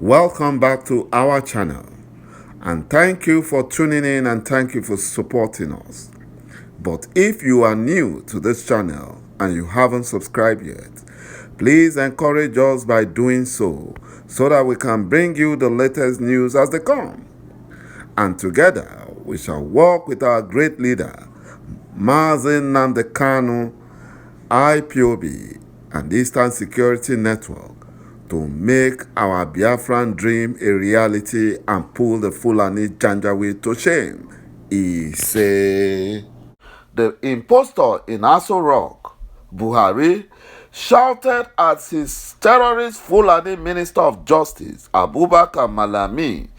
Welcome back to our channel, and thank you for tuning in and thank you for supporting us. But if you are new to this channel and you haven't subscribed yet, please encourage us by doing so that we can bring you the latest news as they come. And together we shall work with our great leader, µàÀZI Nnamdi Kanu, IPOB, and Eastern Security Network to make our Biafran dream a reality and pull the Fulani Janjaweed to shame. He said. The impostor in Aso Rock, Buhari, shouted at his terrorist Fulani Minister of Justice, Abubakar Malami,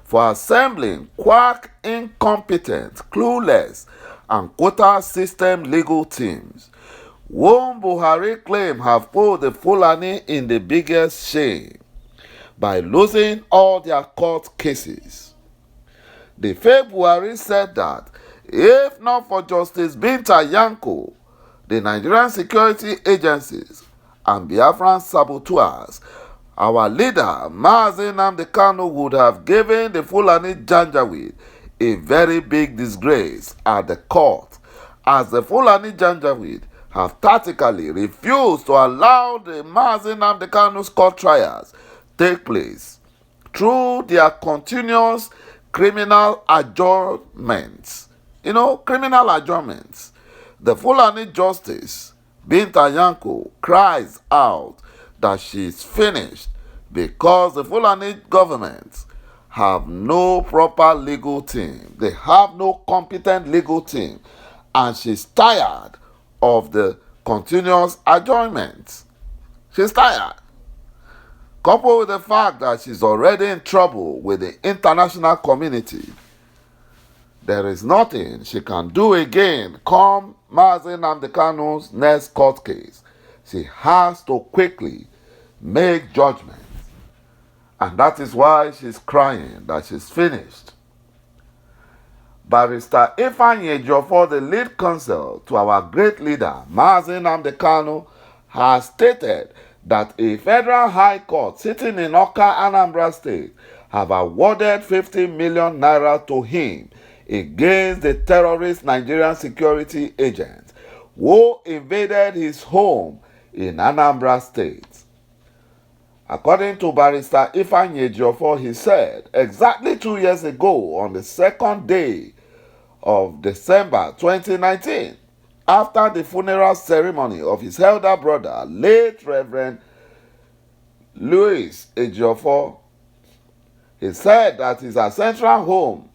for assembling quack, incompetent, clueless, and quota system legal teams, whom Buhari claimed have put the Fulani in the biggest shame by losing all their court cases. The fake Buhari said that if not for Justice Binta Nyako, the Nigerian security agencies and Biafran saboteurs, our leader µàÀZI Nnamdi Kanu would have given the Fulani Janjaweed a very big disgrace at the court, as the Fulani Janjaweed have tactically refused to allow the µàÀZI Nnamdi Kanu's court trials take place through their continuous criminal adjournments. Criminal adjournments. The Fulani Justice, Binta Nyako, cries out that she is finished because the Fulani government have no proper legal team. They have no competent legal team, and she's tired of the continuous adjournments. She's tired. Coupled with the fact that she's already in trouble with the international community, there is nothing she can do again come µàÀZI Nnamdi Kanu's next court case. She has to quickly make judgment. And that is why she's crying that she's finished. Barrister Ifeanyi Ejiofor, the lead counsel to our great leader µàÀZI Nnamdi Kanu, has stated that a federal high court sitting in Awka, Anambra State, have awarded 50 million naira to him against the terrorist Nigerian security agents who invaded his home in Anambra State. According to Barrister Ifeanyi Ejiofor, he said, exactly 2 years ago, on the 2nd day of December 2019, after the funeral ceremony of his elder brother, late Reverend Louis Ejiofor, he said that his ancestral home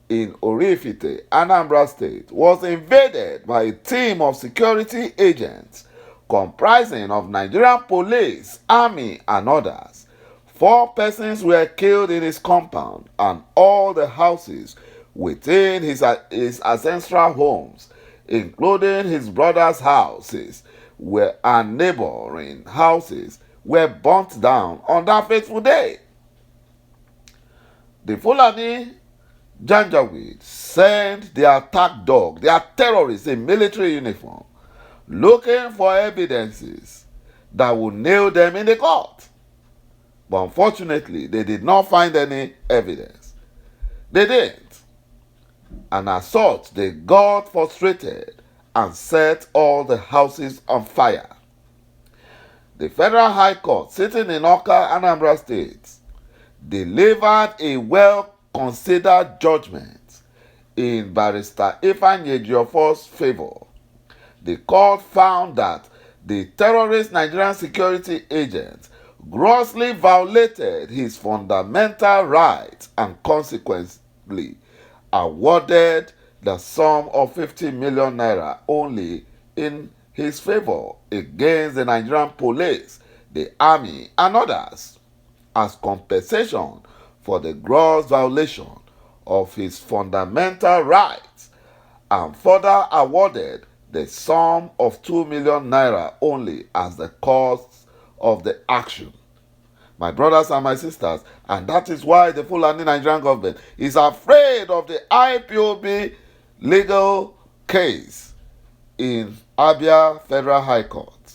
in Oraifite, Anambra State, was invaded by a team of security agents comprising of Nigerian police, army, and others. 4 persons were killed in his compound, and all the houses within his ancestral homes, including his brother's houses and neighboring houses, were burnt down on that fateful day. The Fulani Janjaweed sent their attack dog, their terrorists in military uniform, looking for evidences that would nail them in the court. But unfortunately, they did not find any evidence. They didn't. And as such, they got frustrated and set all the houses on fire. The Federal High Court, sitting in Awka, Anambra State, delivered a well-considered judgment in Barrister Ifeanyi Ejiofor's favor. The court found that the terrorist Nigerian security agent grossly violated his fundamental rights and consequently awarded the sum of 50 million naira only in his favor against the Nigerian police, the army, and others as compensation for the gross violation of his fundamental rights, and further awarded the sum of 2 million naira only as the cost of the action. My brothers and my sisters, and that is why the Fulani Nigerian government is afraid of the IPOB legal case in Abia Federal High Court,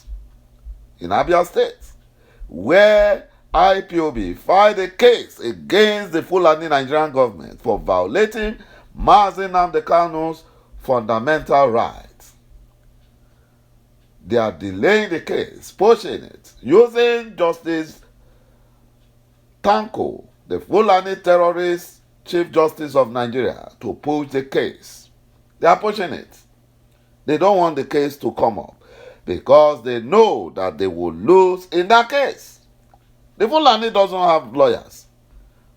in Abia State, where IPOB filed a case against the Fulani Nigerian government for violating Mazi Nnamdi Kanu's fundamental rights. They are delaying the case, pushing it, using Justice Tanko, the Fulani terrorist Chief Justice of Nigeria, to push the case. They are pushing it. They don't want the case to come up because they know that they will lose in that case. The Fulani doesn't have lawyers.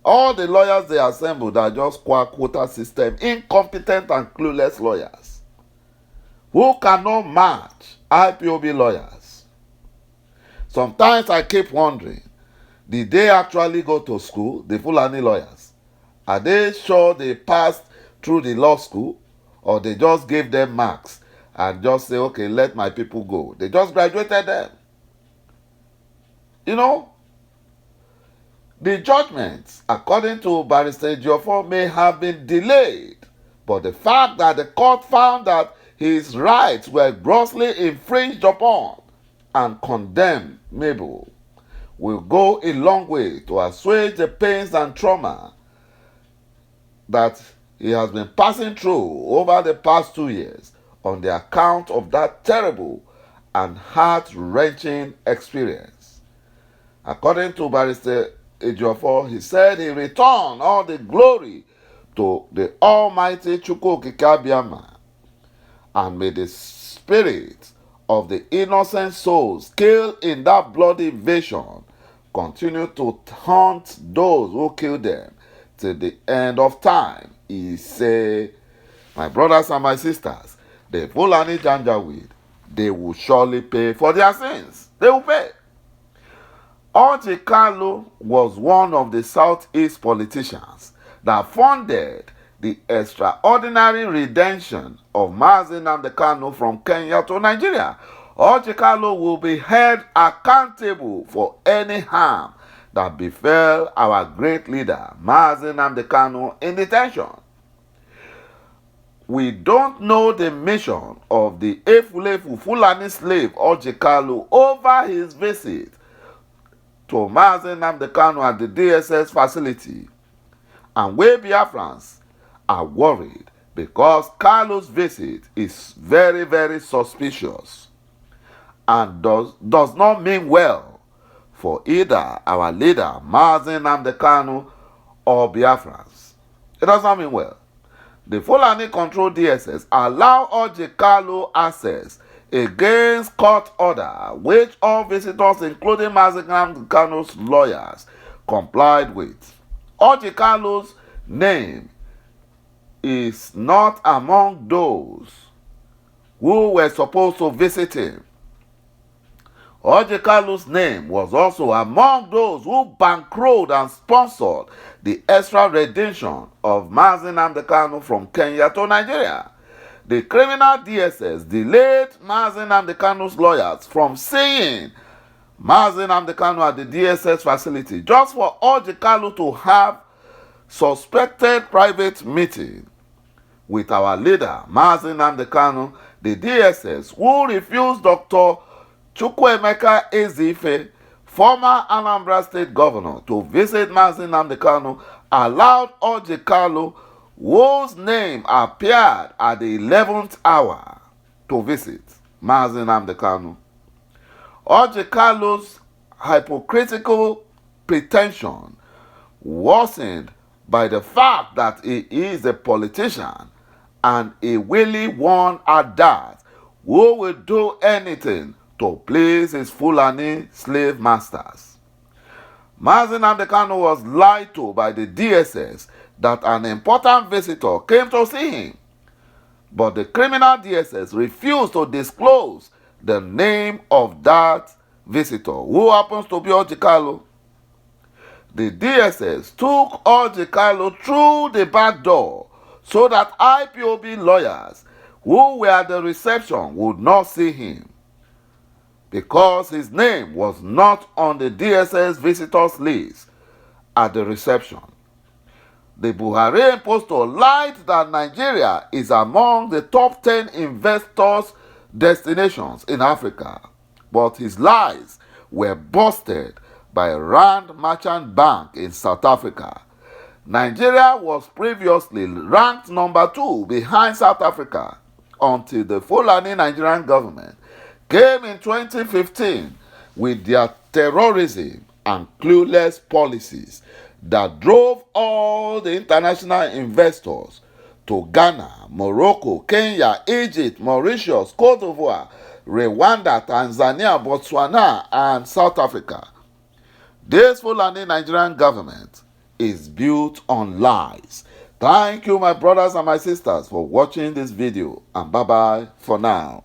All the lawyers they assembled are just quota system, incompetent and clueless lawyers who cannot match IPOB lawyers. Sometimes I keep wondering, did they actually go to school, the Fulani lawyers? Are they sure they passed through the law school, or they just gave them marks and just say, okay, let my people go? They just graduated them. You know, the judgments, according to Barrister Ejiofor, may have been delayed, but the fact that the court found that his rights were grossly infringed upon and condemnable will go a long way to assuage the pains and trauma that he has been passing through over the past 2 years on the account of that terrible and heart-wrenching experience. According to Barrister Ejiofor, he said he returned all the glory to the Almighty Çụkwuokikeabiama, and may the spirit of the innocent souls killed in that bloody invasion continue to haunt those who killed them till the end of time. He said, my brothers and my sisters, the Fulani Janjaweed, they will surely pay for their sins. They will pay. Orji Kalu was one of the Southeast politicians that funded the extraordinary redemption of Mazi Nnamdi Kanu from Kenya to Nigeria. Orji Kalu will be held accountable for any harm that befell our great leader, Mazi Nnamdi Kanu, in detention. We don't know the mission of the Efulefu Fulani slave Orji Kalu over his visit to Mazi Nnamdi Kanu at the DSS facility, and we Biafrans are worried because Kalu's visit is very, very suspicious and does not mean well for either our leader Mazi Nnamdi Kanu or Biafrans. It does not mean well. The Fulani-controlled DSS allow Orji Kalu access against court order, which all visitors, including Mazi Nnamdi Kanu's lawyers, complied with. Orji Kalu's name is not among those who were supposed to visit him. Orji Kalu's name was also among those who bankrolled and sponsored the extra redemption of Mazi Nnamdi Kanu from Kenya to Nigeria. The criminal DSS delayed Mazi Nnamdi Kanu's lawyers from seeing Mazi Nnamdi Kanu at the DSS facility just for Orji Kalu to have suspected private meeting with our leader Mazi Nnamdi Kanu. The DSS, who refused Dr. Chukwuemeka Ezife, former Anambra State Governor, to visit Mazi Nnamdi Kanu, allowed Orji Kalu, whose name appeared at the 11th hour, to visit Mazi Nnamdi Kanu. Orji Kalu's hypocritical pretension worsened by the fact that he is a politician and a willy one at that, who will do anything to please his Fulani slave masters. Mazi Nnamdi Kanu was lied to by the DSS that an important visitor came to see him, but the criminal DSS refused to disclose the name of that visitor, who happens to be Orji Kalu. The DSS took Orji Kalu through the back door so that IPOB lawyers who were at the reception would not see him, because his name was not on the DSS visitors list at the reception. The Buhari impostor lied that Nigeria is among the top 10 investors' destinations in Africa, but his lies were busted by Rand Merchant Bank in South Africa. Nigeria was previously ranked number 2 behind South Africa until the Fulani Nigerian government came in 2015 with their terrorism and clueless policies that drove all the international investors to Ghana, Morocco, Kenya, Egypt, Mauritius, Cote d'Ivoire, Rwanda, Tanzania, Botswana, and South Africa. This Fulani Nigerian government is built on lies. Thank you, my brothers and my sisters, for watching this video, and bye-bye for now.